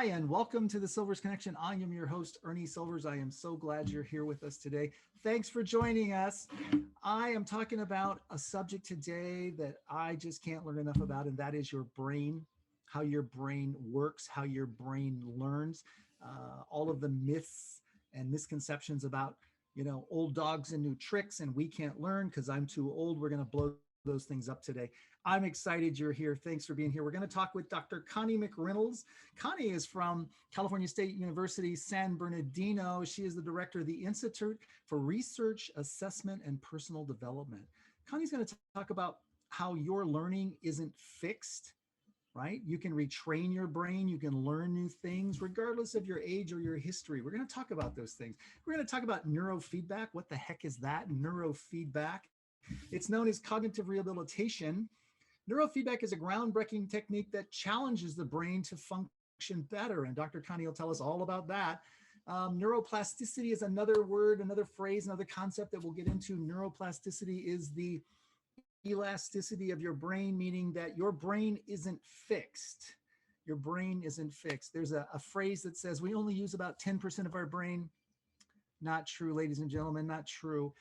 Hi, and welcome to the Silvers Connection. I am your host, Ernie Silvers. I am so glad you're here with us today. Thanks for joining us. I am talking about a subject today that I just can't learn enough about, and that is your brain, how your brain works, how your brain learns, all of the myths and misconceptions about, old dogs and new tricks, and we can't learn because I'm too old. We're going to blow those things up today. I'm excited you're here. Thanks for being here. We're going to talk with Dr. Connie McReynolds. Connie is from California State University, San Bernardino. She is the director of the Institute for Research, Assessment, and Personal Development. Connie's going to talk about how your learning isn't fixed, right? You can retrain your brain. You can learn new things regardless of your age or your history. We're going to talk about those things. We're going to talk about neurofeedback. What the heck is that? Neurofeedback. It's known as cognitive rehabilitation. Neurofeedback is a groundbreaking technique that challenges the brain to function better. And Dr. Connie will tell us all about that. Neuroplasticity is another word, another phrase, another concept that we'll get into. Neuroplasticity is the elasticity of your brain, meaning that your brain isn't fixed. Your brain isn't fixed. There's a phrase that says we only use about 10% of our brain. Not true, ladies and gentlemen, not true.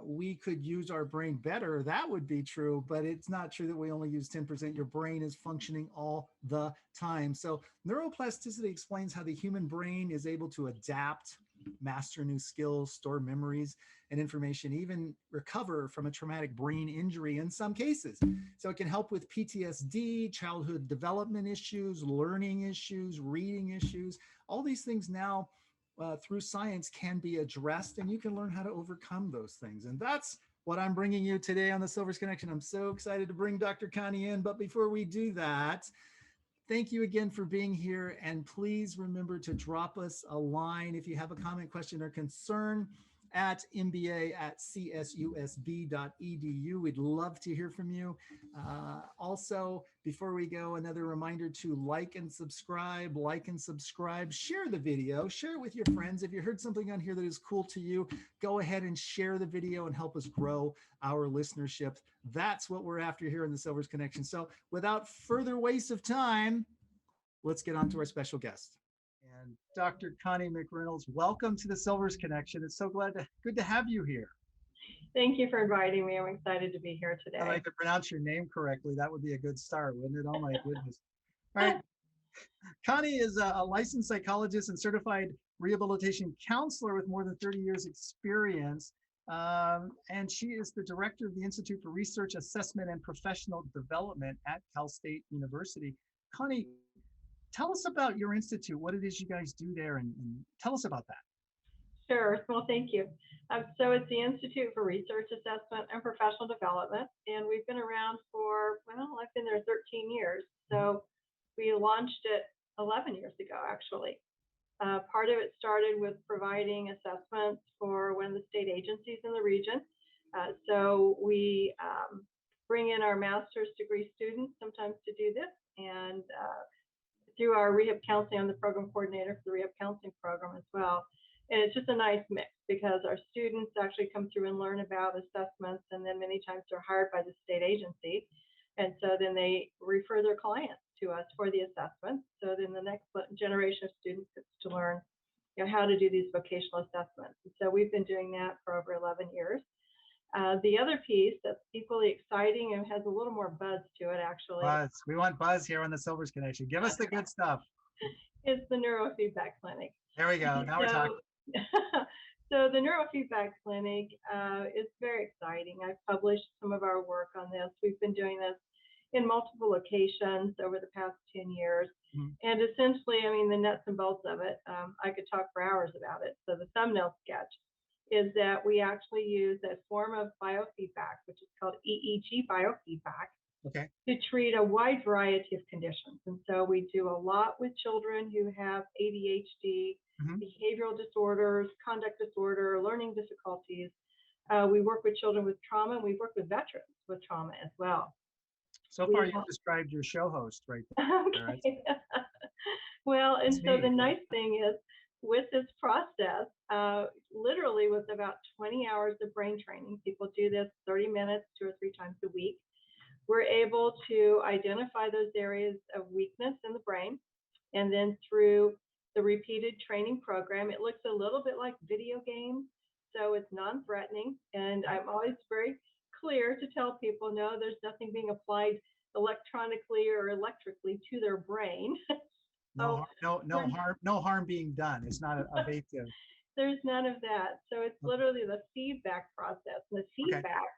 We could use our brain better. That would be true, but it's not true that we only use 10%. Your brain is functioning all the time. So neuroplasticity explains how the human brain is able to adapt, master new skills, store memories and information, even recover from a traumatic brain injury in some cases. So it can help with PTSD, childhood development issues, learning issues, reading issues. All these things now through science can be addressed, and you can learn how to overcome those things. And that's what I'm bringing you today on the Silvers Connection. I'm so excited to bring Dr. Connie in. But before we do that, thank you again for being here. And please remember to drop us a line if you have a comment, question, or concern at mba@csusb.edu. We'd love to hear from you. Also, before we go, another reminder to like and subscribe, share the video, share it with your friends. If you heard something on here that is cool to you, go ahead and share the video and help us grow our listenership. That's what we're after here in the Silvers Connection. So without further waste of time, let's get on to our special guest. And Dr. Connie McReynolds, welcome to the Silvers Connection. It's so good to have you here. Thank you for inviting me. I'm excited to be here today. I'd like to pronounce your name correctly. That would be a good start, wouldn't it? Oh my goodness. All right. Connie is a licensed psychologist and certified rehabilitation counselor with more than 30 years experience. And she is the director of the Institute for Research, Assessment, and Professional Development at Cal State University. Connie, tell us about your institute, what it is you guys do there, and tell us about that. Sure. Well, thank you. So it's the Institute for Research, Assessment, and Professional Development, and we've been around for, I've been there 13 years. So we launched it 11 years ago, actually. Part of it started with providing assessments for one of the state agencies in the region. So we bring in our master's degree students sometimes to do this, and through our rehab counseling, I'm the program coordinator for the rehab counseling program as well. And it's just a nice mix because our students actually come through and learn about assessments, and then many times they're hired by the state agency. And so then they refer their clients to us for the assessments. So then the next generation of students gets to learn how to do these vocational assessments. And so we've been doing that for over 11 years. The other piece that's equally exciting and has a little more buzz to it, actually. Buzz. We want buzz here on the Silvers Connection. Give us the good stuff. It's the neurofeedback clinic. There we go. Now we're talking. So the neurofeedback clinic is very exciting. I've published some of our work on this. We've been doing this in multiple locations over the past 10 years. Mm-hmm. And essentially, the nuts and bolts of it, I could talk for hours about it. So the thumbnail sketch is that we actually use a form of biofeedback, which is called EEG biofeedback, okay, to treat a wide variety of conditions. And so we do a lot with children who have ADHD, mm-hmm. behavioral disorders, conduct disorder, learning difficulties. We work with children with trauma, and we work with veterans with trauma as well. So far, you've described your show host right there. Okay. Well, and so the nice thing is, with this process, literally with about 20 hours of brain training, people do this 30 minutes, 2 or 3 times a week. We're able to identify those areas of weakness in the brain And then through the repeated training program, it looks a little bit like video games. So it's non-threatening. And I'm always very clear to tell people, no, there's nothing being applied electronically or electrically to their brain. No, no harm being done. It's not evasive. There's none of that. So it's literally the feedback process. And the feedback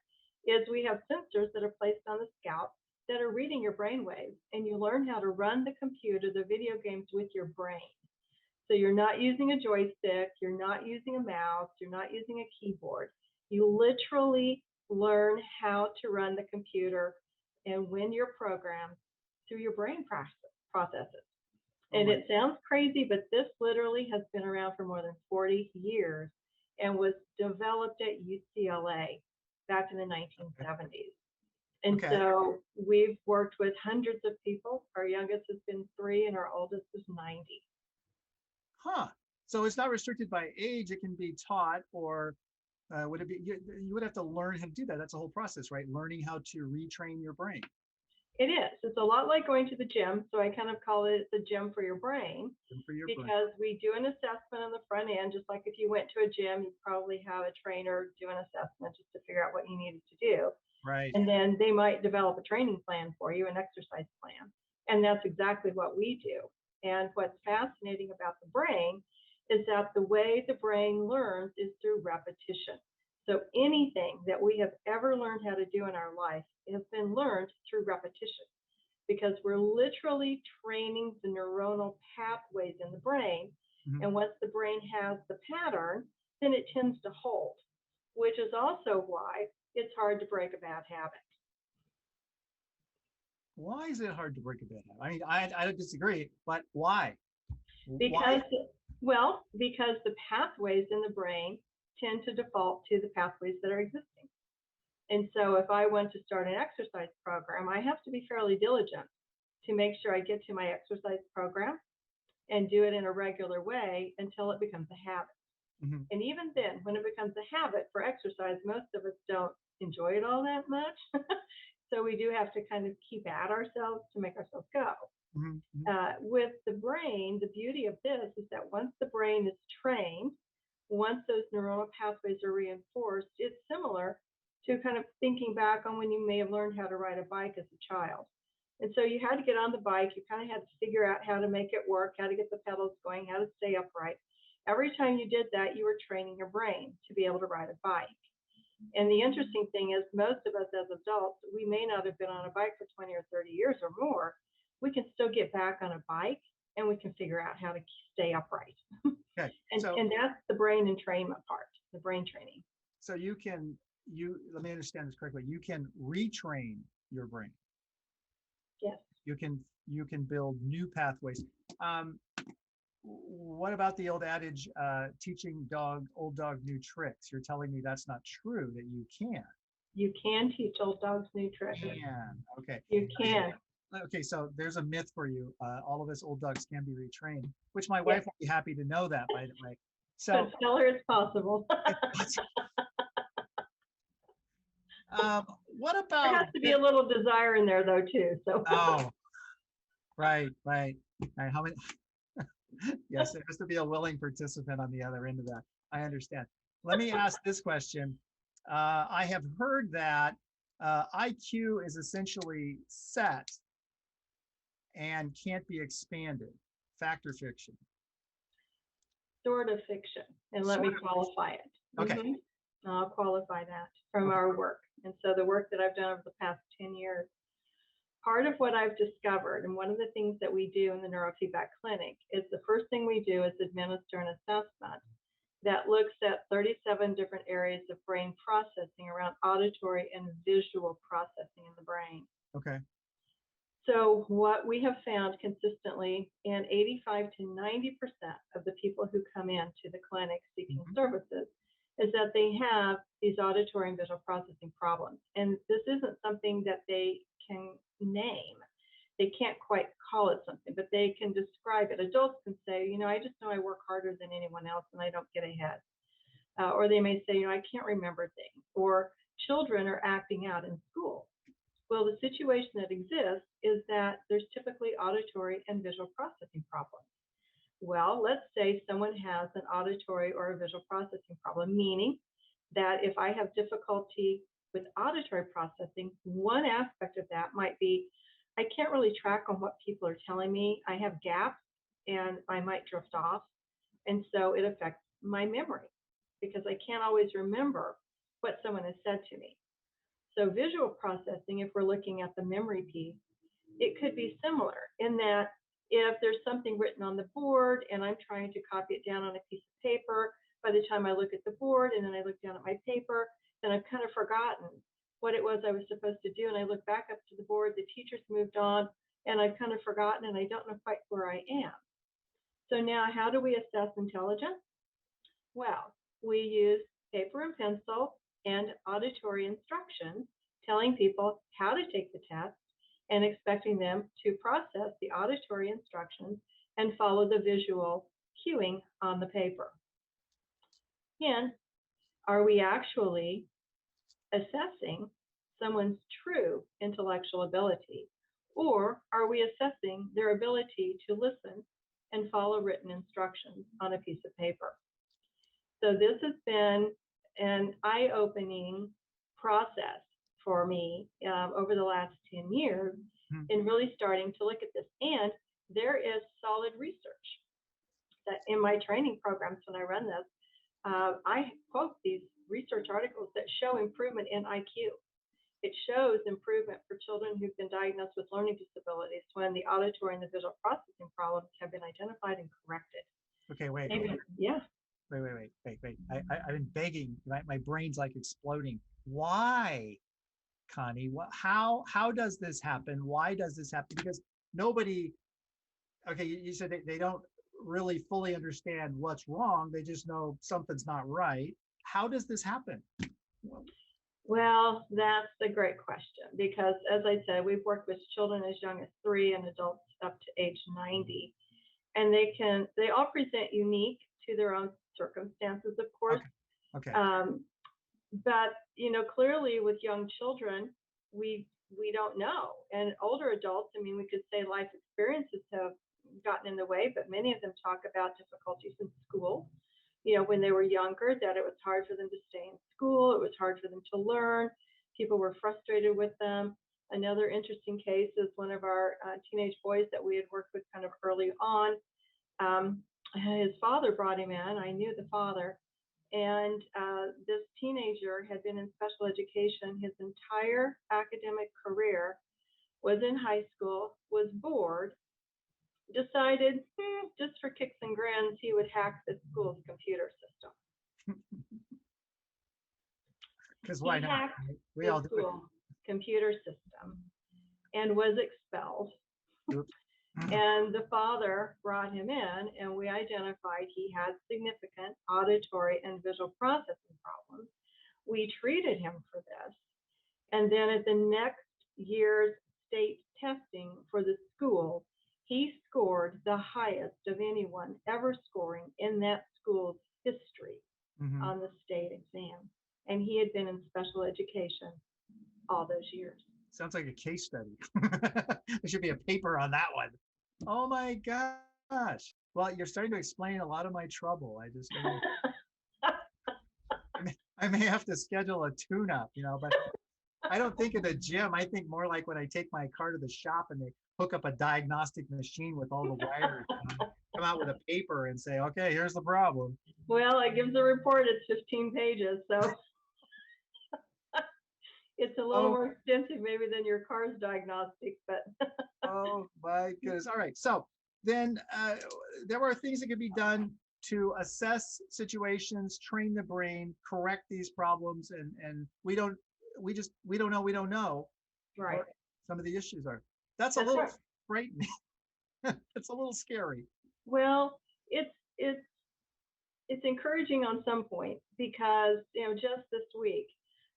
is we have sensors that are placed on the scalp that are reading your brain waves, and you learn how to run the computer, the video games with your brain. So you're not using a joystick, you're not using a mouse, you're not using a keyboard. You literally learn how to run the computer and win your program through your brain processes. And it sounds crazy, but this literally has been around for more than 40 years and was developed at UCLA back in the 1970s. And so we've worked with hundreds of people. Our youngest has been 3 and our oldest is 90. Huh. So it's not restricted by age. It can be taught, or would it be, you would have to learn how to do that. That's a whole process, right? Learning how to retrain your brain. It is. It's a lot like going to the gym. So I kind of call it the gym for your brain, because we do an assessment on the front end. Just like if you went to a gym, you'd probably have a trainer do an assessment just to figure out what you needed to do. Right. And then they might develop a training plan for you, an exercise plan. And that's exactly what we do. And what's fascinating about the brain is that the way the brain learns is through repetition. So anything that we have ever learned how to do in our life has been learned through repetition, because we're literally training the neuronal pathways in the brain. And once the brain has the pattern, then it tends to hold, which is also why it's hard to break a bad habit. Why is it hard to break a bad habit? I mean, I don't disagree, but why? Because the pathways in the brain tend to default to the pathways that are existing. And so if I want to start an exercise program, I have to be fairly diligent to make sure I get to my exercise program and do it in a regular way until it becomes a habit. And even then, when it becomes a habit for exercise, most of us don't enjoy it all that much. So we do have to kind of keep at ourselves to make ourselves go. With the brain, the beauty of this is that once the brain is trained, once those neuronal pathways are reinforced, it's similar to kind of thinking back on when you may have learned how to ride a bike as a child. And so you had to get on the bike, you kind of had to figure out how to make it work, how to get the pedals going, how to stay upright. Every time you did that, you were training your brain to be able to ride a bike. And the interesting thing is, most of us as adults, we may not have been on a bike for 20 or 30 years or more. We can still get back on a bike and we can figure out how to stay upright. And that's the brain entrainment part, the brain training. So let me understand this correctly. You can retrain your brain. Yes. You can build new pathways. What about the old adage, teaching old dog new tricks? You're telling me that's not true, that you can. You can teach old dogs new tricks. You can. Okay. You can. Okay, so there's a myth for you. All of us old dogs can be retrained, which my wife will be happy to know that, by the way. So tell her it's possible. What about? There has to be a little desire in there, though, too. So. Oh, right. How many? Yes, there has to be a willing participant on the other end of that. I understand. Let me ask this question. I have heard that IQ is essentially set and can't be expanded. Fact or fiction? Sort of fiction. And let me qualify it. Okay. I'll qualify that from our work. And so the work that I've done over the past 10 years, part of what I've discovered, and one of the things that we do in the neurofeedback clinic, is the first thing we do is administer an assessment that looks at 37 different areas of brain processing around auditory and visual processing in the brain. Okay. So what we have found consistently, in 85 to 90% of the people who come in to the clinic seeking services, is that they have these auditory and visual processing problems. And this isn't something that they can name. They can't quite call it something, but they can describe it. Adults can say, I just know I work harder than anyone else and I don't get ahead. Or they may say, I can't remember things. Or children are acting out in school. Well, the situation that exists is that there's typically auditory and visual processing problems. Well, let's say someone has an auditory or a visual processing problem, meaning that if I have difficulty with auditory processing, one aspect of that might be I can't really track on what people are telling me. I have gaps and I might drift off. And so it affects my memory because I can't always remember what someone has said to me. So visual processing, if we're looking at the memory piece, it could be similar in that if there's something written on the board and I'm trying to copy it down on a piece of paper, by the time I look at the board and then I look down at my paper, then I've kind of forgotten what it was I was supposed to do. And I look back up to the board, the teacher's moved on, and I've kind of forgotten and I don't know quite where I am. So now how do we assess intelligence? Well, we use paper and pencil and auditory instructions, telling people how to take the test and expecting them to process the auditory instructions and follow the visual cueing on the paper. And are we actually assessing someone's true intellectual ability, or are we assessing their ability to listen and follow written instructions on a piece of paper? So this has been an eye-opening process for me over the last 10 years in really starting to look at this. And there is solid research that in my training programs when I run this, I quote these research articles that show improvement in IQ. It shows improvement for children who've been diagnosed with learning disabilities when the auditory and the visual processing problems have been identified and corrected. Okay, wait. Yeah. Wait. I've been begging. My brain's like exploding. Why, Connie? How does this happen? Why does this happen? Because nobody. Okay, you said they don't really fully understand what's wrong. They just know something's not right. How does this happen? Well, that's a great question because, as I said, we've worked with children as young as 3 and adults up to age 90, and they all present unique to their own circumstances, of course. Okay. But clearly with young children, we don't know, and older adults, I mean, we could say life experiences have gotten in the way, but many of them talk about difficulties in school. When they were younger, that it was hard for them to stay in school. It was hard for them to learn. People were frustrated with them. Another interesting case is one of our teenage boys that we had worked with kind of early on. His father brought him in. I knew the father. And this teenager had been in special education his entire academic career, was in high school, was bored, decided just for kicks and grins, he would hack the school's computer system. Because why not? We all do it. Computer system and was expelled. And the father brought him in, and we identified he had significant auditory and visual processing problems. We treated him for this. And then at the next year's state testing for the school, he scored the highest of anyone ever scoring in that school's history on the state exam. And he had been in special education all those years. Sounds like a case study. There should be a paper on that one. Oh my gosh. Well, you're starting to explain a lot of my trouble. I may have to schedule a tune-up, but I don't think in the gym. I think more like when I take my car to the shop and they hook up a diagnostic machine with all the wires, come out with a paper and say, okay, here's the problem. Well, it gives a report. It's 15 pages. So it's a little more extensive maybe than your car's diagnostic, but. Oh my goodness. All right. So then there are things that can be done to assess situations, train the brain, correct these problems. And we don't know Right. what some of the issues are. That's a little frightening. It's a little scary. Well, it's encouraging on some point because, just this week,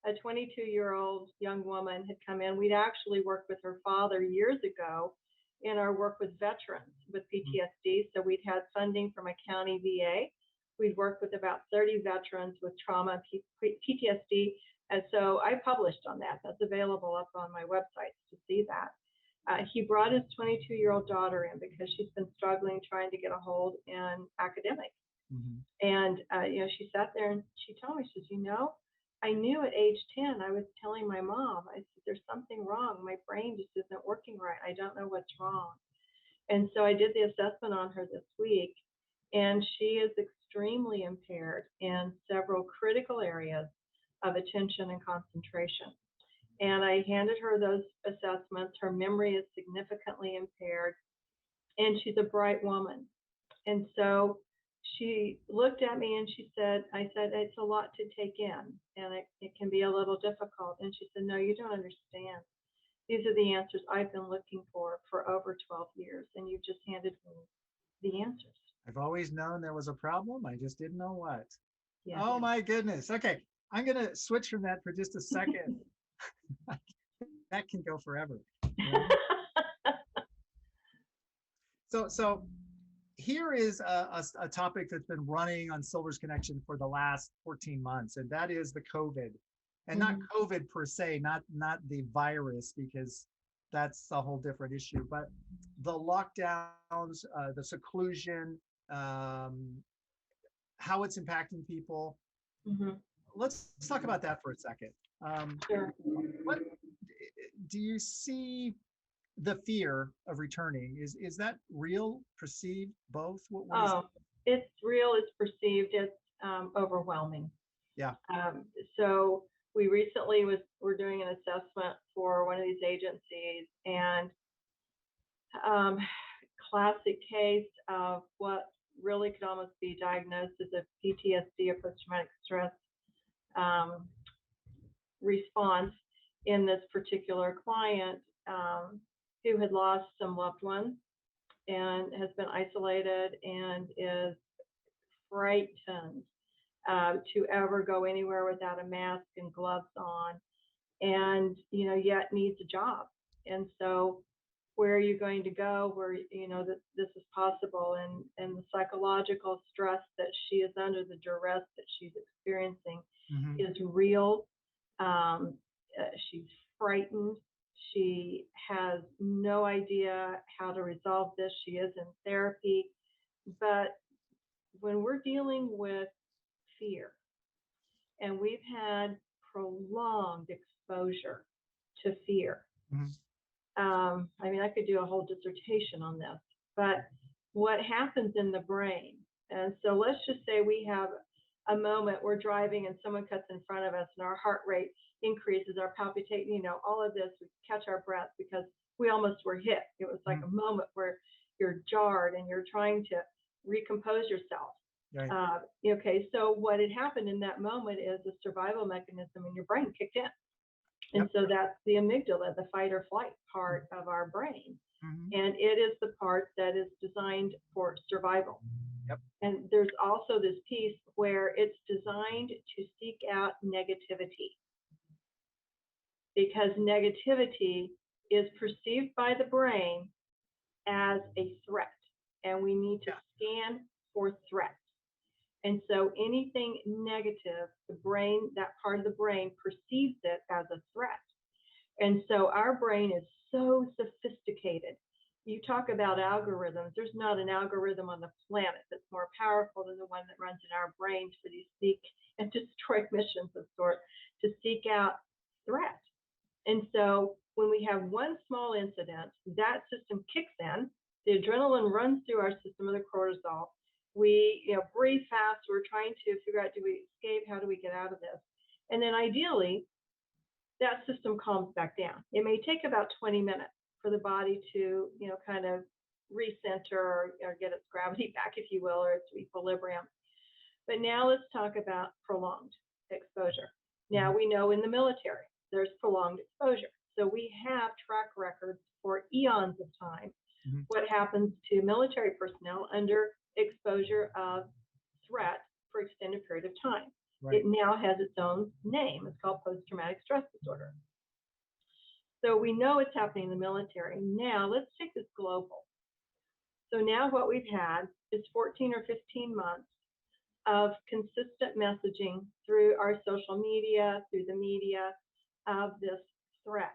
a 22-year-old young woman had come in. We'd actually worked with her father years ago in our work with veterans with PTSD. So we'd had funding from a county VA. We'd worked with about 30 veterans with trauma, PTSD, And so I published on that. That's available up on my website to see that. He brought his 22-year-old daughter in because she's been struggling trying to get a hold in academics. Mhm. And, she sat there and she told me, she says, I knew at age 10, I was telling my mom, I said, there's something wrong. My brain just isn't working right. I don't know what's wrong. And so I did the assessment on her this week, and she is extremely impaired in several critical areas of attention and concentration. And I handed her those assessments. Her memory is significantly impaired, and she's a bright woman. And so she looked at me and she said, I said, it's a lot to take in, and it can be a little difficult. And she said, no, you don't understand. These are the answers I've been looking for over 12 years, and you've just handed me the answers. I've always known there was a problem. I just didn't know what. Yeah. Oh my goodness. Okay. I'm going to switch from that for just a second. That can go forever. So here is a topic that's been running on Silver's Connection for the last 14 months, and that is the COVID. And not COVID per se, not the virus, because that's a whole different issue, but the lockdowns, the seclusion, how it's impacting people. Let's talk about that for a second. Sure. What do you see the fear of returning? Is that real, perceived, both? It's real, it's perceived, it's overwhelming. Yeah. So we recently we're doing an assessment for one of these agencies, and classic case of what really could almost be diagnosed as a PTSD, or post-traumatic stress response in this particular client, who had lost some loved ones and has been isolated and is frightened to ever go anywhere without a mask and gloves on, and yet needs a job. And so where are you going to go where that this is possible? And the psychological stress that she is under, the duress that she's experiencing, is real. She's frightened. She has no idea how to resolve this. She is in therapy. But when we're dealing with fear, and we've had prolonged exposure to fear, I could do a whole dissertation on this, but what happens in the brain. And so let's just say we have a moment, we're driving and someone cuts in front of us and our heart rate increases, our palpitation, all of this, we catch our breath because we almost were hit. It was like a moment where you're jarred and you're trying to recompose yourself. Right. Okay, so what had happened in that moment is a survival mechanism in your brain kicked in. And so that's the amygdala, the fight or flight part of our brain. And it is the part that is designed for survival. And there's also this piece where it's designed to seek out negativity, because negativity is perceived by the brain as a threat, and we need to scan for threats. And so anything negative, the brain, that part of the brain perceives it as a threat. And so our brain is so sophisticated. You talk about algorithms. There's not an algorithm on the planet that's more powerful than the one that runs in our brains for these seek and destroy missions of sort, to seek out threat. And so when we have one small incident, that system kicks in, the adrenaline runs through our system, of the cortisol. We breathe fast. We're trying to figure out, do we escape? How do we get out of this? And then ideally, that system calms back down. It may take about 20 minutes for the body to, kind of recenter or get its gravity back, if you will, or its equilibrium. But now let's talk about prolonged exposure. Now we know in the military, there's prolonged exposure. So we have track records for eons of time. What happens to military personnel under exposure of threat for extended period of time. Right. It now has its own name. It's called post-traumatic stress disorder. So we know it's happening in the military. Now let's take this global. So now what we've had is 14 or 15 months of consistent messaging through our social media, through the media of this threat.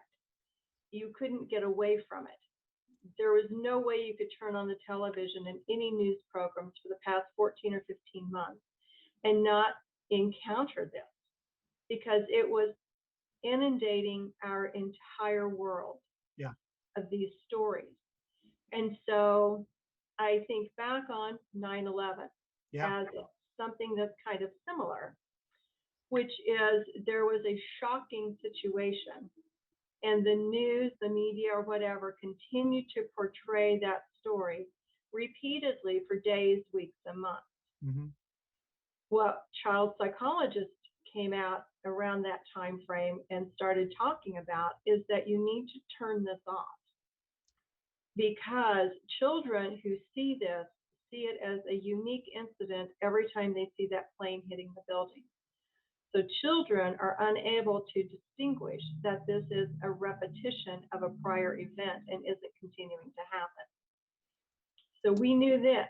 You couldn't get away from it. There was no way you could turn on the television and any news programs for the past 14 or 15 months and not encounter this, because it was inundating our entire world of these stories. And so I think back on 9/11 as something that's kind of similar, which is there was a shocking situation, and the news, the media, or whatever continued to portray that story repeatedly for days, weeks, and months. Mm-hmm. What child psychologists came out around that time frame and started talking about is that you need to turn this off, because children who see this see it as a unique incident every time they see that plane hitting the building. So children are unable to distinguish that this is a repetition of a prior event and isn't continuing to happen. So we knew then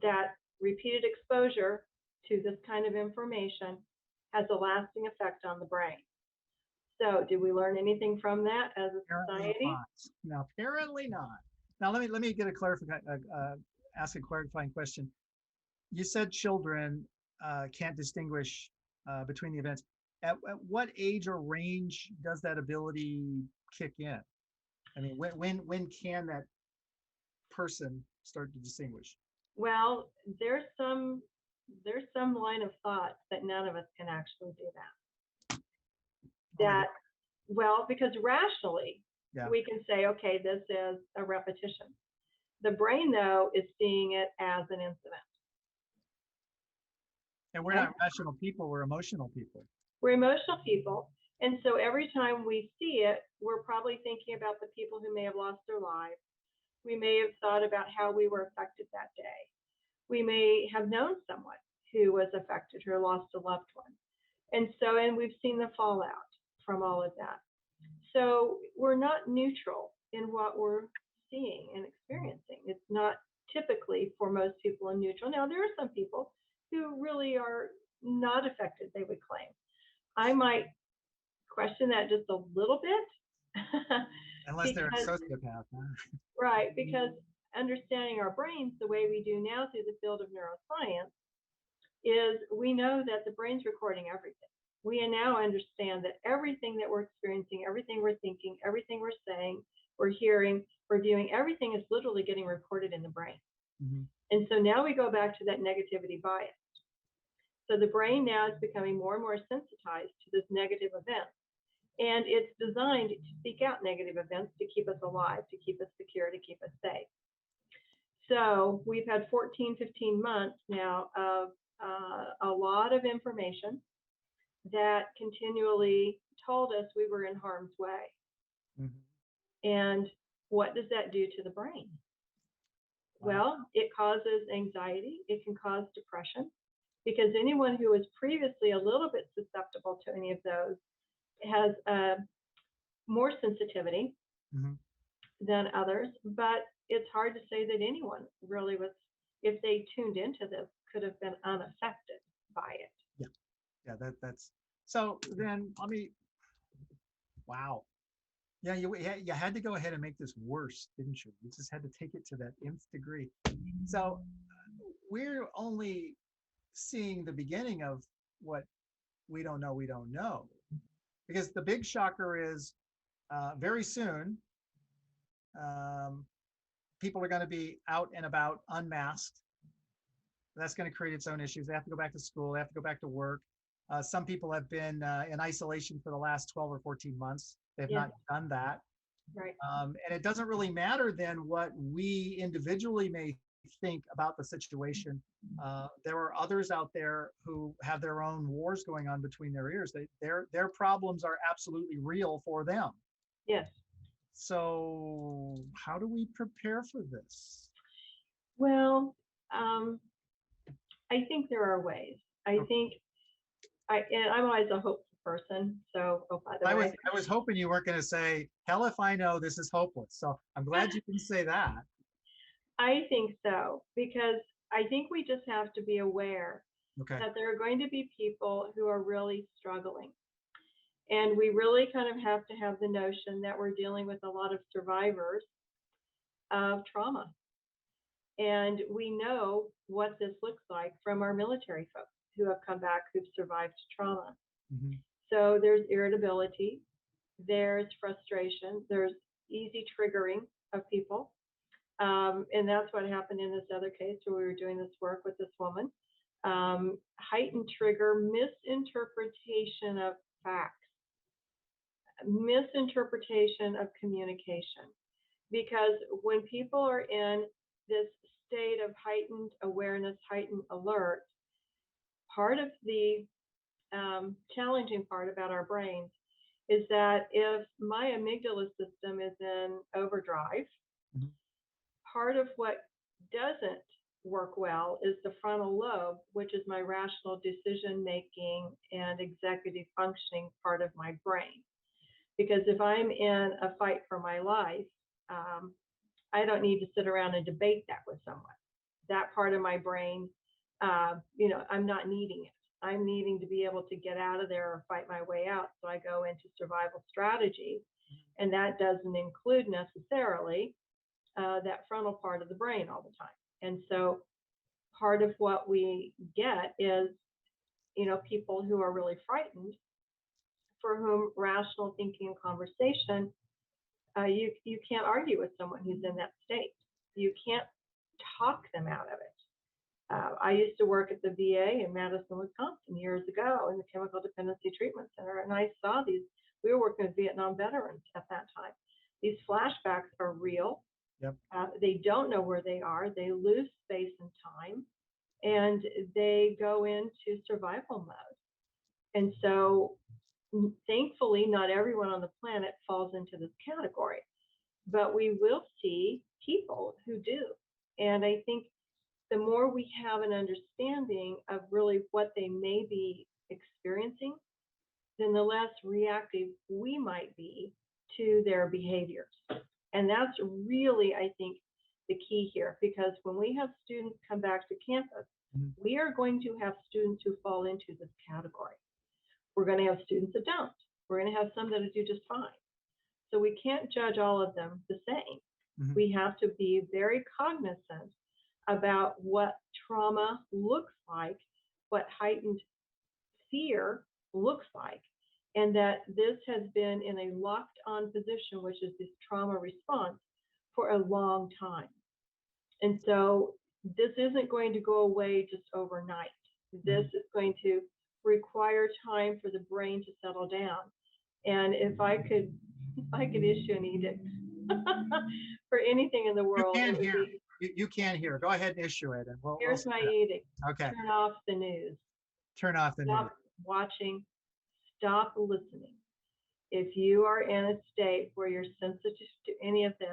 that repeated exposure to this kind of information has a lasting effect on the brain. So did we learn anything from that as a society? Not. No, apparently not. Now let me get a ask a clarifying question. You said children can't distinguish between the events. At what age or range does that ability kick in? I mean, when can that person start to distinguish? Well, there's some line of thought that none of us can actually do that. Well, because rationally, we can say, okay, this is a repetition. The brain, though, is seeing it as an incident. And we're not rational people, we're emotional people. We're emotional people. And so every time we see it, we're probably thinking about the people who may have lost their lives. We may have thought about how we were affected that day. We may have known someone who was affected or lost a loved one. And we've seen the fallout from all of that. So we're not neutral in what we're seeing and experiencing. It's not typically for most people a neutral. Now, there are some people who really are not affected, they would claim. I might question that just a little bit. Unless they're a sociopath. Right, because understanding our brains the way we do now through the field of neuroscience is we know that the brain's recording everything. We now understand that everything that we're experiencing, everything we're thinking, everything we're saying, we're hearing, we're viewing, everything is literally getting recorded in the brain. Mm-hmm. And so now we go back to that negativity bias. So the brain now is becoming more and more sensitized to this negative event. And it's designed to seek out negative events to keep us alive, to keep us secure, to keep us safe. So we've had 14, 15 months now of a lot of information that continually told us we were in harm's way. Mm-hmm. And what does that do to the brain? Well, it causes anxiety. It can cause depression, because anyone who was previously a little bit susceptible to any of those has more sensitivity mm-hmm. than others. But it's hard to say that anyone really was, if they tuned into this, could have been unaffected by it. Yeah, that's so. Then wow. Yeah, you had to go ahead and make this worse, didn't you? You just had to take it to that nth degree. So we're only seeing the beginning of what we don't know. Because the big shocker is very soon, people are going to be out and about unmasked. That's going to create its own issues. They have to go back to school. They have to go back to work. Some people have been in isolation for the last 12 or 14 months. They've not done that. Right. And it doesn't really matter then what we individually may think about the situation. There are others out there who have their own wars going on between their ears. Their problems are absolutely real for them. Yes. So how do we prepare for this? Well, I think there are ways. I'm always a hopeful person. So, by the way, I was hoping you weren't going to say, hell if I know, this is hopeless. So I'm glad you can say that. I think so, because I think we just have to be aware Okay. that there are going to be people who are really struggling. And we really kind of have to have the notion that we're dealing with a lot of survivors of trauma. And we know what this looks like from our military folks who have come back who've survived trauma. Hmm. So there's irritability, there's frustration, there's easy triggering of people. And that's what happened in this other case where we were doing this work with this woman. Heightened trigger, misinterpretation of facts, misinterpretation of communication. Because when people are in this state of heightened awareness, heightened alert, part of the challenging part about our brains is that if my amygdala system is in overdrive, Hmm. part of what doesn't work well is the frontal lobe, which is my rational decision making and executive functioning part of my brain. Because if I'm in a fight for my life, I don't need to sit around and debate that with someone. That part of my brain, I'm not needing it. I'm needing to be able to get out of there or fight my way out. So I go into survival strategy. And that doesn't include necessarily that frontal part of the brain all the time. And so part of what we get is, people who are really frightened, for whom rational thinking and conversation, you can't argue with someone who's in that state. You can't talk them out of it. I used to work at the VA in Madison, Wisconsin years ago in the Chemical Dependency Treatment Center, and I saw these. We were working with Vietnam veterans at that time. These flashbacks are real. Yep. They don't know where they are. They lose space and time, and they go into survival mode. And so, thankfully, not everyone on the planet falls into this category, but we will see people who do. And I think the more we have an understanding of really what they may be experiencing, then the less reactive we might be to their behaviors. And that's really, I think, the key here, because when we have students come back to campus, we are going to have students who fall into this category. We're going to have students that don't. We're going to have some that do just fine. So we can't judge all of them the same. Mm-hmm. We have to be very cognizant about what trauma looks like, what heightened fear looks like, and that this has been in a locked on position, which is this trauma response, for a long time. And so this isn't going to go away just overnight. This is going to require time for the brain to settle down. And if I could issue an edict for anything in the world, you can hear. Go ahead and issue it, and here's my edict. Okay. Turn off the news. Turn off the news. Stop watching. Stop listening. If you are in a state where you're sensitive to any of this,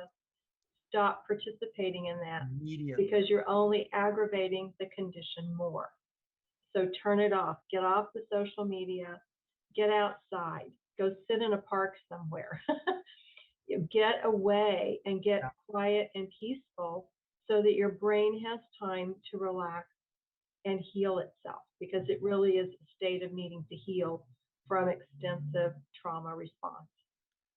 stop participating in that immediately, because you're only aggravating the condition more. So turn it off. Get off the social media. Get outside. Go sit in a park somewhere. Get away and get quiet and peaceful so that your brain has time to relax and heal itself, because it really is a state of needing to heal from extensive trauma response.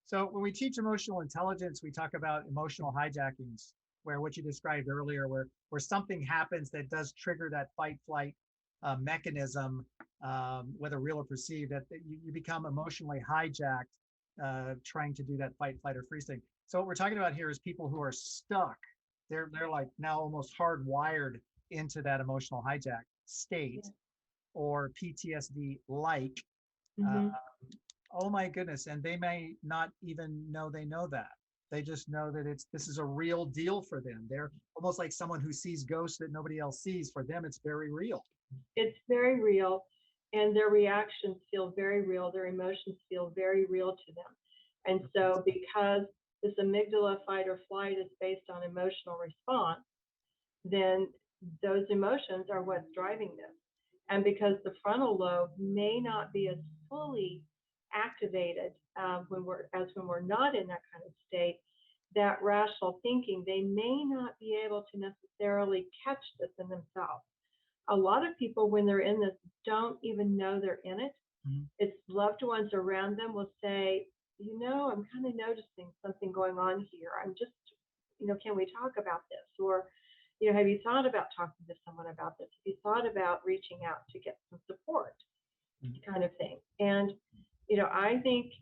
So when we teach emotional intelligence, we talk about emotional hijackings, where what you described earlier, where something happens that does trigger that fight flight mechanism, whether real or perceived, that you become emotionally hijacked, trying to do that fight, flight, or freeze thing. So what we're talking about here is people who are stuck. They're like now almost hardwired into that emotional hijack state, or PTSD like. Oh my goodness. And they may not even know they know that. They just know that this is a real deal for them. They're almost like someone who sees ghosts that nobody else sees. For them, it's very real. It's very real, and their reactions feel very real. Their emotions feel very real to them. And so because this amygdala fight or flight is based on emotional response, then those emotions are what's driving this. And because the frontal lobe may not be as fully activated when we're not in that kind of state, that rational thinking, they may not be able to necessarily catch this in themselves. a lot of people, when they're in this, don't even know they're in it. Mhm. It's loved ones around them will say, I'm kind of noticing something going on here. I'm just, can we talk about this? Or, have you thought about talking to someone about this? Have you thought about reaching out to get some support, Mhm. kind of thing? And, I think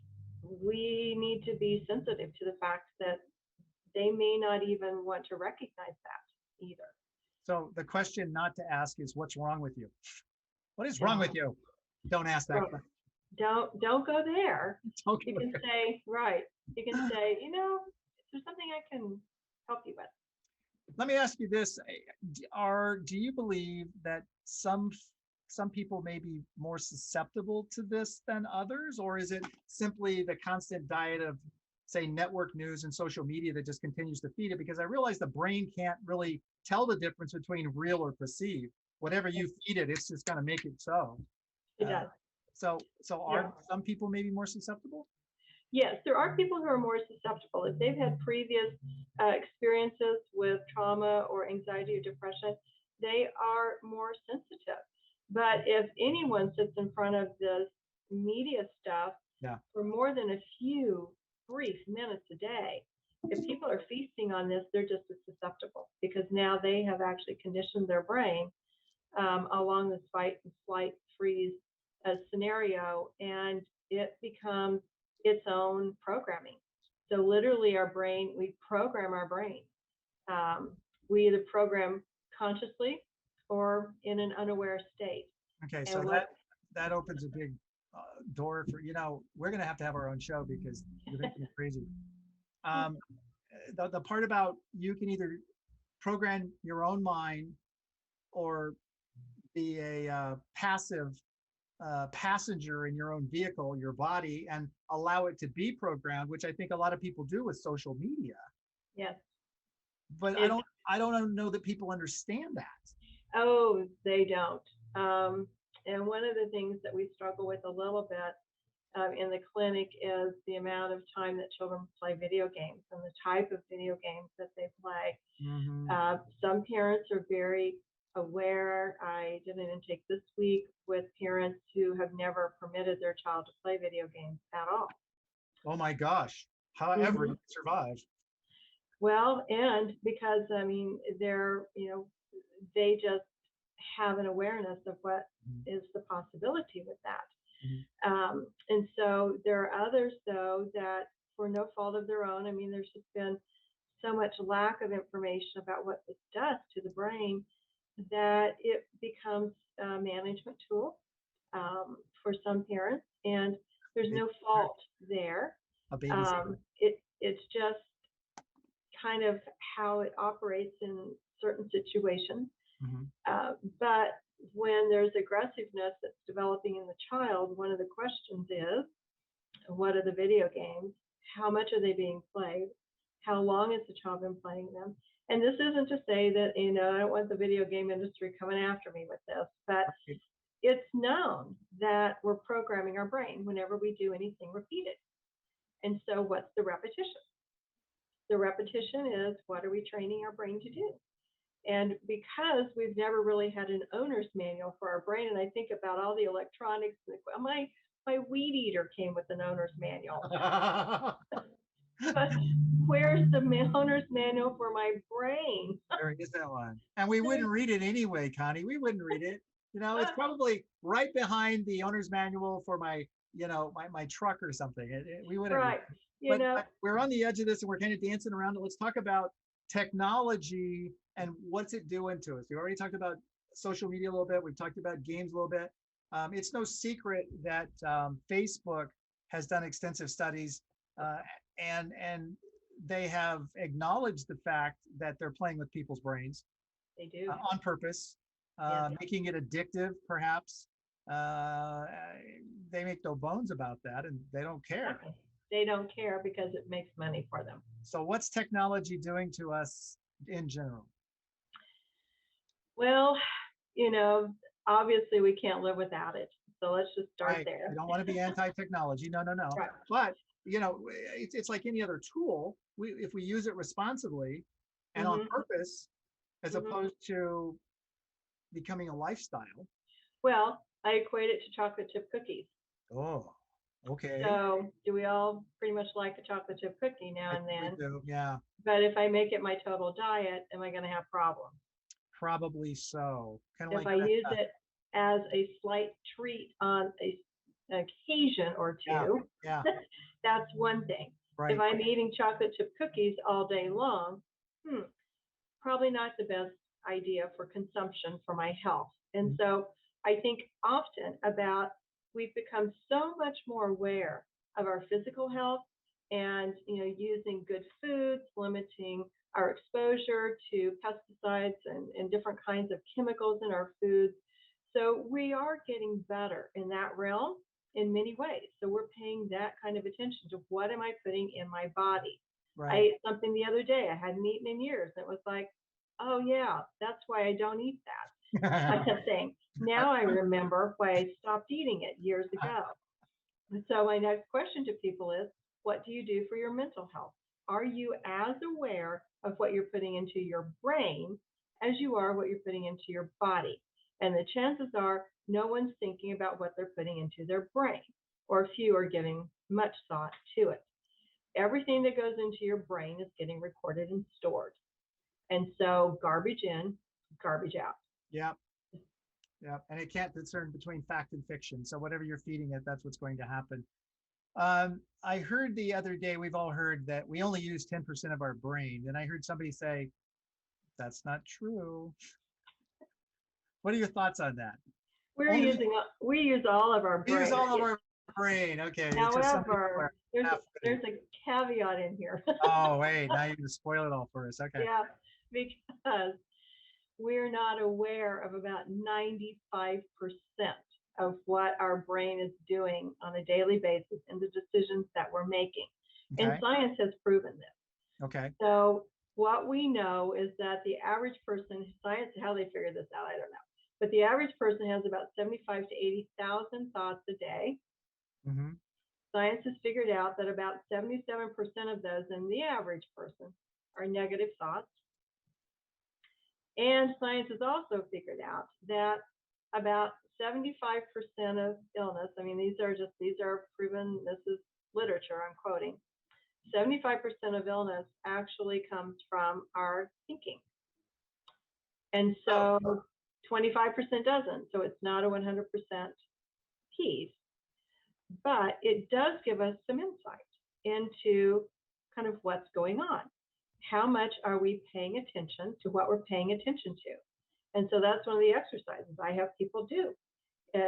we need to be sensitive to the fact that they may not even want to recognize that either. So the question not to ask is, what's wrong with you? What is wrong with No, you? Don't ask that question. don't go there. Don't You go can there. say, right. You can say, is there something I can help you with? Let me ask you this: do you believe that some people may be more susceptible to this than others, or is it simply the constant diet of, say, network news and social media that just continues to feed it? Because I realize the brain can't really tell the difference between real or perceived. Whatever you feed it, it's just going to make it so. It Uh, does. so Yeah. are some people maybe more susceptible? Yes, there are people who are more susceptible. If they've had previous experiences with trauma or anxiety or depression, they are more sensitive. But if anyone sits in front of this media stuff Yeah. for more than a few brief minutes a day, if people are feasting on this, they're just as susceptible because now they have actually conditioned their brain along this fight and flight freeze scenario, and it becomes its own programming. So literally, we program our brain. We either program consciously or in an unaware state. Okay, so And that opens a big door for, we're going to have our own show because you're making me crazy. Um, the part about you can either program your own mind or be a passive passenger in your own vehicle, your body, and allow it to be programmed, which I think a lot of people do with social media. Yes. But I don't know that people understand that. Oh, they don't. And one of the things that we struggle with a little bit in the clinic is the amount of time that children play video games and the type of video games that they play. Mm-hmm. Some parents are very aware. I did an intake this week with parents who have never permitted their child to play video games at all. Oh my gosh. However, you survive. Well, and because they just have an awareness of what is the possibility with that. And so there are others, though, that for no fault of their own, there's just been so much lack of information about what this does to the brain that it becomes a management tool for some parents, and there's no fault there. A babysitter. It's just kind of how it operates in certain situations. But when there's aggressiveness that's developing in the child, one of the questions is, what are the video games? How much are they being played? How long has the child been playing them? And this isn't to say that, I don't want the video game industry coming after me with this, but it's known that we're programming our brain whenever we do anything repeated. And so what's the repetition? The repetition is, what are we training our brain to do? And because we've never really had an owner's manual for our brain, and I think about all the electronics, my weed eater came with an owner's manual. But where's the owner's manual for my brain? There is that one. And we wouldn't read it anyway, Connie. We wouldn't read it. It's probably right behind the owner's manual for my, my truck or something. We wouldn't. Right. But we're on the edge of this and we're kind of dancing around it. Let's talk about technology and what's it doing to us. We already talked about social media a little bit. We've talked about games a little bit. It's no secret that Facebook has done extensive studies and they have acknowledged the fact that they're playing with people's brains. They do. On purpose, making it addictive, perhaps. They make no bones about that, and they don't care. Okay. They don't care because it makes money for them. So what's technology doing to us in general? Well, obviously we can't live without it. So let's just start there. You don't want to be anti-technology. No. Right. But, it's like any other tool. If we use it responsibly and on purpose, as opposed to becoming a lifestyle. Well, I equate it to chocolate chip cookies. Oh, okay. So do we all pretty much like a chocolate chip cookie now I and think we then? do. Yeah, But if I make it my total diet, am I going to have problems? probably so. Kind of If like I use it as a slight treat on an occasion or yeah, two, yeah, that's one thing. If right. I'm eating chocolate chip cookies all day long, probably not the best idea for consumption for my health. And Mhm. so I think often about we've become so much more aware of our physical health and using good foods, limiting our exposure to pesticides and different kinds of chemicals in our foods. So we are getting better in that realm in many ways. So we're paying that kind of attention to what am I putting in my body. I Right. ate something the other day I hadn't eaten in years. It was like, oh yeah, that's why I don't eat that. I kept saying, now I remember why I stopped eating it years ago. And so my next question to people is, what do you do for your mental health? Are you as aware of what you're putting into your brain as you are what you're putting into your body? And the chances are no one's thinking about what they're putting into their brain, or few are giving much thought to it. Everything that goes into your brain is getting recorded and stored. And so garbage in, garbage out. Yeah, yeah. And it can't discern between fact and fiction. So whatever you're feeding it, that's what's going to happen. I heard the other day, we've all heard that we only use 10% of our brain. And I heard somebody say, that's not true. What are your thoughts on that? Only We use all of our we use brain. all of our brain. Okay. It's just some people However, are half witted. there's a caveat in here. Oh, wait, now you just spoil it all for us. Okay. Yeah, because we're not aware of about 95% of what our brain is doing on a daily basis and the decisions that we're making. And Okay. science has proven this. Okay. So what we know is that the average person, science, how they figure this out, I don't know. But the average person has about 75 to 80,000 thoughts a day. Mm-hmm. Science has figured out that about 77% of those in the average person are negative thoughts. And science has also figured out that about 75% of illness, I mean, these are proven, this is literature I'm quoting, 75% of illness actually comes from our thinking. And so 25% doesn't. So it's not a 100% piece, but it does give us some insight into kind of what's going on. How much are we paying attention to what we're paying attention to? And so that's one of the exercises I have people do.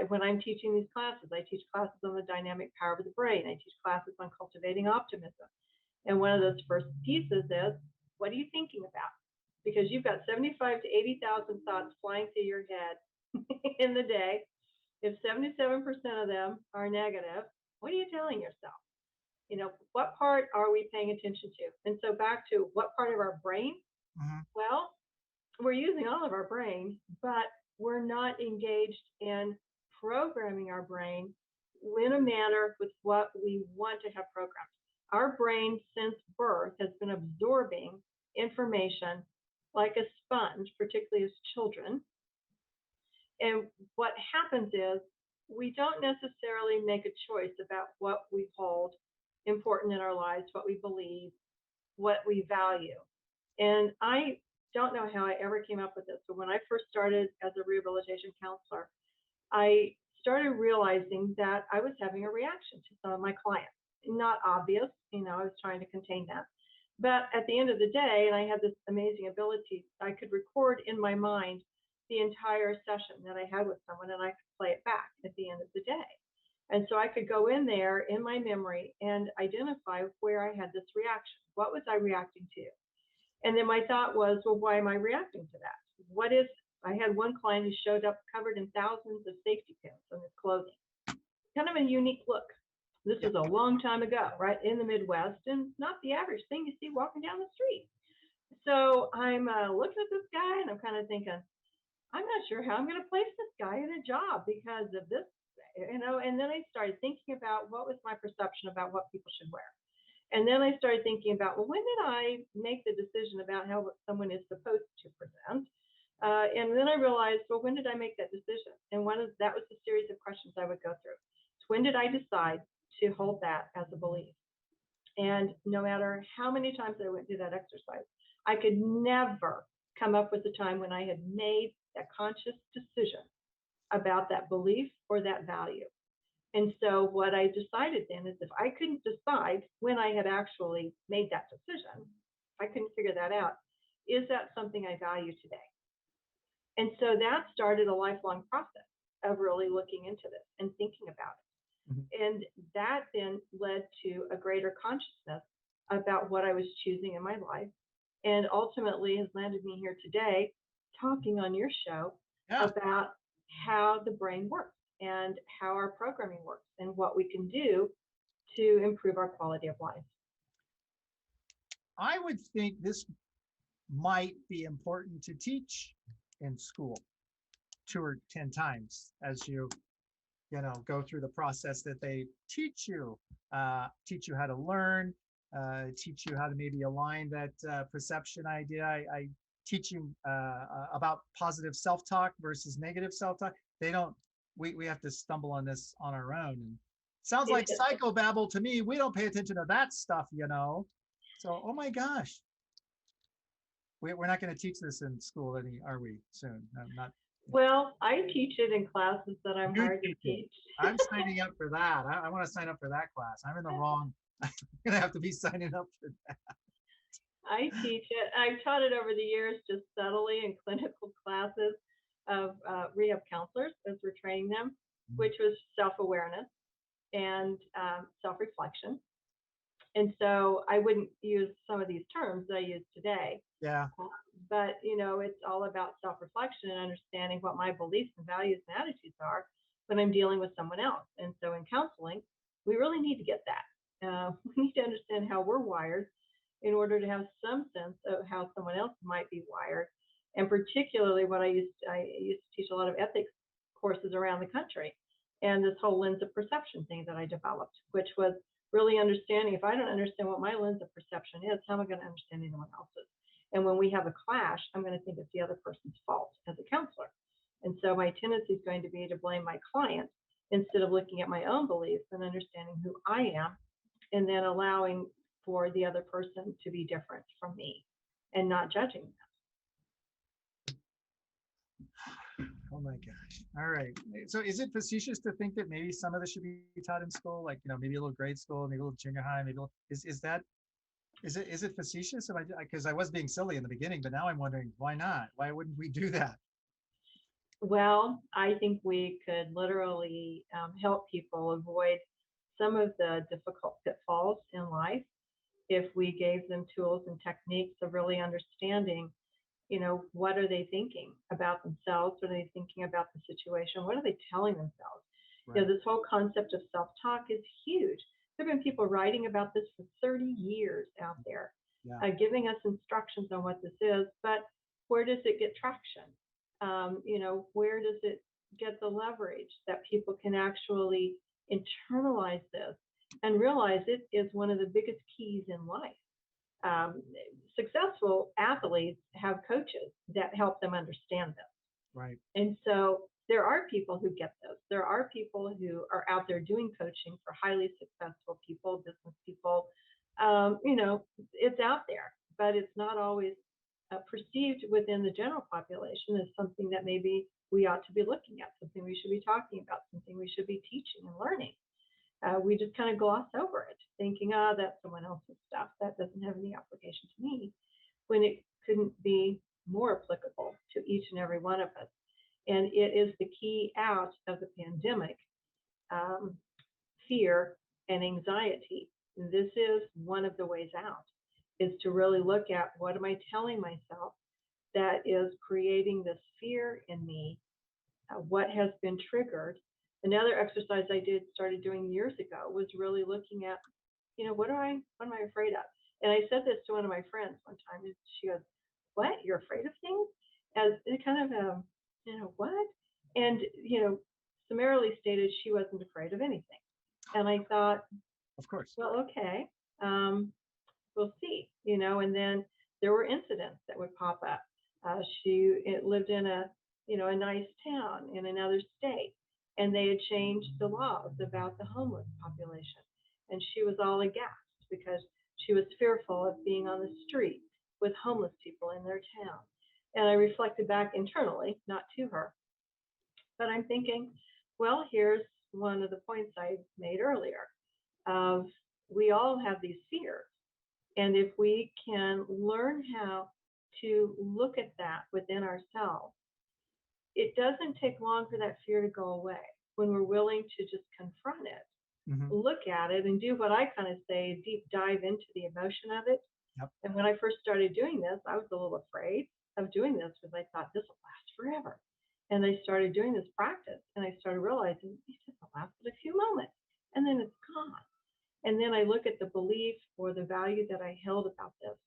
When I'm teaching these classes, I teach classes on the dynamic power of the brain. I teach classes on cultivating optimism. And one of those first pieces is, what are you thinking about? Because you've got 75 to 80,000 thoughts flying through your head in the day. If 77% of them are negative, what are you telling yourself? What part are we paying attention to? And so back to what part of our brain? Mm-hmm. Well, we're using all of our brain, but we're not engaged in programming our brain in a manner with what we want to have programmed. Our brain since birth has been absorbing information like a sponge, particularly as children. And what happens is we don't necessarily make a choice about what we hold important in our lives, what we believe, what we value. And I don't know how I ever came up with this, but when I first started as a rehabilitation counselor, I started realizing that I was having a reaction to some of my clients. Not obvious, I was trying to contain that. But at the end of the day, and I had this amazing ability, I could record in my mind the entire session that I had with someone and I could play it back at the end of the day. And so I could go in there in my memory and identify where I had this reaction. What was I reacting to? And then my thought was, well, why am I reacting to that? What if I had one client who showed up covered in thousands of safety pins on his clothing? Kind of a unique look. This was a long time ago, right in the Midwest, and not the average thing you see walking down the street. So I'm looking at this guy and I'm kind of thinking, I'm not sure how I'm going to place this guy in a job because of this, and then I started thinking about what was my perception about what people should wear. And then I started thinking about, well, when did I make the decision about how someone is supposed to present? And then I realized, well, when did I make that decision? And that was the series of questions I would go through. So when did I decide to hold that as a belief? And no matter how many times I went through that exercise, I could never come up with a time when I had made that conscious decision about that belief or that value. And so what I decided then is if I couldn't decide when I had actually made that decision, if I couldn't figure that out, is that something I value today? And so that started a lifelong process of really looking into this and thinking about it. Mhm. And that then led to a greater consciousness about what I was choosing in my life, and ultimately has landed me here today talking on your show Yeah. about how the brain works and how our programming works and what we can do to improve our quality of life. I would think this might be important to teach in school 2 or 10 times as go through the process that they teach you how to learn, teach you how to maybe align that perception idea. I teach you about positive self-talk versus negative self-talk. They don't. We have to stumble on this on our own. And sounds like It, psychobabble to me. We don't pay attention to that stuff. So, oh my gosh, we're not going to teach this in school, are we? Soon? No, not. well, I teach it in classes that I'm You hired to teach it. teach. I'm signing up for that. I want to sign up for that class. I'm in the wrong. I'm gonna have to be signing up for that. I teach it. I've taught it over the years just subtly in clinical classes of rehab counselors as we're training them, which was self-awareness and self-reflection. And so I wouldn't use some of these terms that I use today. Yeah. But, it's all about self-reflection and understanding what my beliefs and values and attitudes are when I'm dealing with someone else. And so in counseling, we really need to get that. We need to understand how we're wired in order to have some sense of how someone else might be wired. And particularly what I used to teach a lot of ethics courses around the country, and this whole lens of perception thing that I developed, which was really understanding if I don't understand what my lens of perception is, how am I going to understand anyone else's? And when we have a clash, I'm going to think it's the other person's fault as a counselor. And so my tendency is going to be to blame my client instead of looking at my own beliefs and understanding who I am, and then allowing for the other person to be different from me and not judging them. Oh my gosh. All right. So is it facetious to think that maybe some of this should be taught in school, like maybe a little grade school, maybe a little junior high, maybe is it facetious? Because I was being silly in the beginning, but now I'm wondering why not? Why wouldn't we do that? Well, I think we could literally help people avoid some of the difficult pitfalls in life if we gave them tools and techniques of really understanding, what are they thinking about themselves? What are they thinking about the situation? What are they telling themselves? Right. This whole concept of self-talk is huge. There have been people writing about this for 30 years out there, Yeah. giving us instructions on what this is, but where does it get traction? Where does it get the leverage that people can actually internalize this and realize it is one of the biggest keys in life? Successful athletes have coaches that help them understand this. Right. And so there are people who get this. There are people who are out there doing coaching for highly successful people, business people. It's out there, but it's not always perceived within the general population as something that maybe we ought to be looking at, something we should be talking about, something we should be teaching and learning. We just kind of gloss over it, thinking, that's someone else's stuff. That doesn't have any application to me, when it couldn't be more applicable to each and every one of us. And it is the key out of the pandemic, fear and anxiety. This is one of the ways out, is to really look at what am I telling myself that is creating this fear in me, what has been triggered. Another exercise I started doing years ago was really looking at, what am I afraid of? And I said this to one of my friends one time, and she goes, "What? You're afraid of things?" As it kind of, what? And summarily stated, she wasn't afraid of anything. And I thought, of course, well, okay, we'll see, and then there were incidents that would pop up. It lived in a nice town in another state, and they had changed the laws about the homeless population, and she was all aghast because she was fearful of being on the street with homeless people in their town. And I reflected back internally, not to her, but I'm thinking, well, here's one of the points I made earlier of we all have these fears. And if we can learn how to look at that within ourselves, it doesn't take long for that fear to go away when we're willing to just confront it, look at it, and do what I kind of say, deep dive into the emotion of it. Yep. And when I first started doing this, I was a little afraid of doing this because I thought this will last forever. And I started doing this practice, and I started realizing it just lasted a few moments, and then it's gone. And then I look at the belief or the value that I held about this,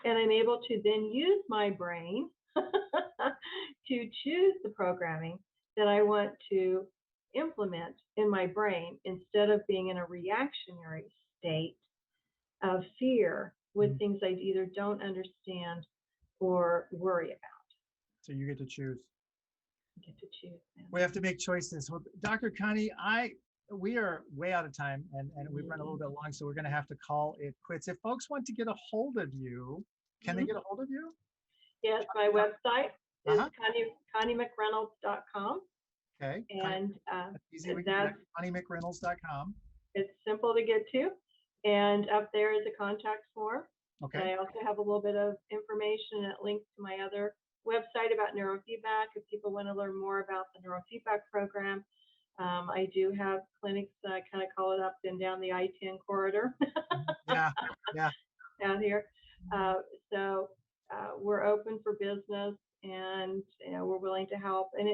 and I'm able to then use my brain to choose the programming that I want to implement in my brain instead of being in a reactionary state of fear with things I either don't understand or worry about. So you get to choose. You get to choose. We have to make choices. Well, Dr. Connie, we are way out of time, and we've run a little bit long, so we're going to have to call it quits. If folks want to get a hold of you, can they get a hold of you? Yes, my website is ConnieMcReynolds.com. Okay. And easy. that's ConnieMcReynolds.com. It's simple to get to. And up there is a contact form. Okay. And I also have a little bit of information that links to my other website about neurofeedback if people want to learn more about the neurofeedback program. I do have clinics, I kind of call it up and down the I-10 corridor. Yeah. Out here. So we're open for business, and we're willing to help. And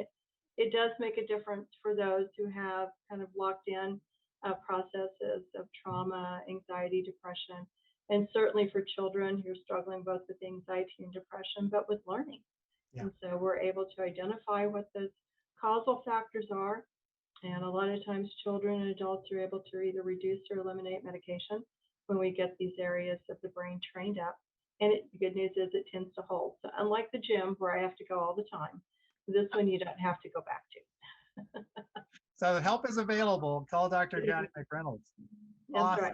it does make a difference for those who have kind of locked in processes of trauma, anxiety, depression, and certainly for children who are struggling both with anxiety and depression, but with learning. Yeah. And so we're able to identify what those causal factors are. And a lot of times children and adults are able to either reduce or eliminate medication when we get these areas of the brain trained up. And the good news is it tends to hold. So unlike the gym where I have to go all the time, this one you don't have to go back to. So help is available. Call Dr. Connie McReynolds. That's awesome. Right.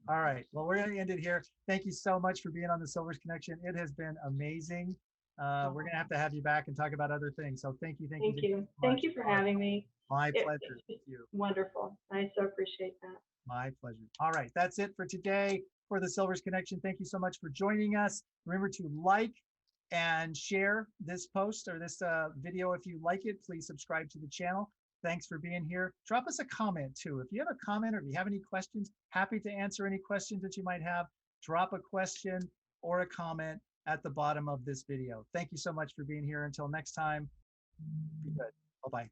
All right. Well, we're going to end it here. Thank you so much for being on the Silvers Connection. It has been amazing. We're going to have you back and talk about other things. So thank you. Thank you. Thank you for having me. My pleasure. Thank you. Wonderful. I so appreciate that. My pleasure. All right. That's it for today for the Silvers Connection. Thank you so much for joining us. Remember to like and share this post or this video. If you like it, please subscribe to the channel. Thanks for being here. Drop us a comment too. If you have a comment or if you have any questions, happy to answer any questions that you might have. Drop a question or a comment at the bottom of this video. Thank you so much for being here. Until next time, be good. Bye-bye.